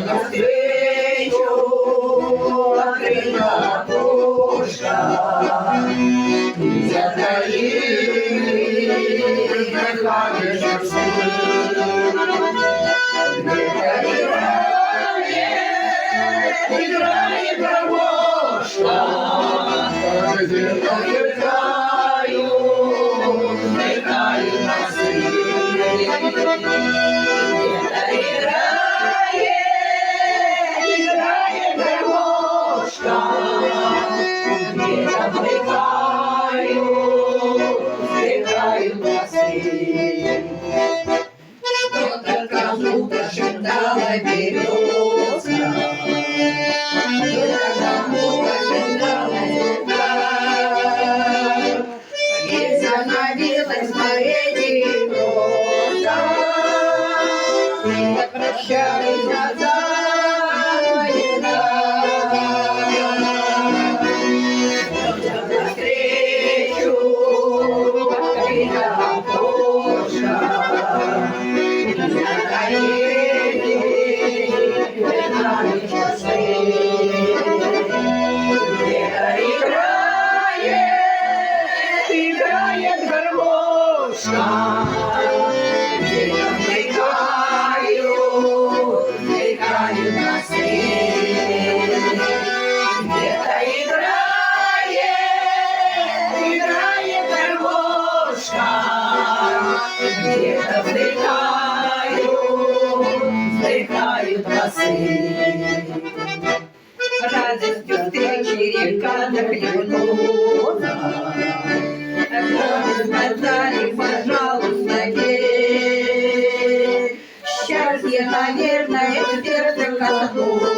навстречу открыта окошко, и затаили дыхание часы. Играет гармошка, где-то вздыхают носы. Где-то играет гармошка, где-то вздыхают носы. Что-то кому-то шептала березка, что-то кому-то шептала земля, и становилась моей роза, и прощались навсегда. Навстречу открыта окошко, играет гармошка, где-то вздыхают носы. Где-то играет гармошка, где-то вздыхают носы. Радостью встречи река захлебнула, сказали, пожалуйста, верь. Счастье, наверное, в сердце коснулось.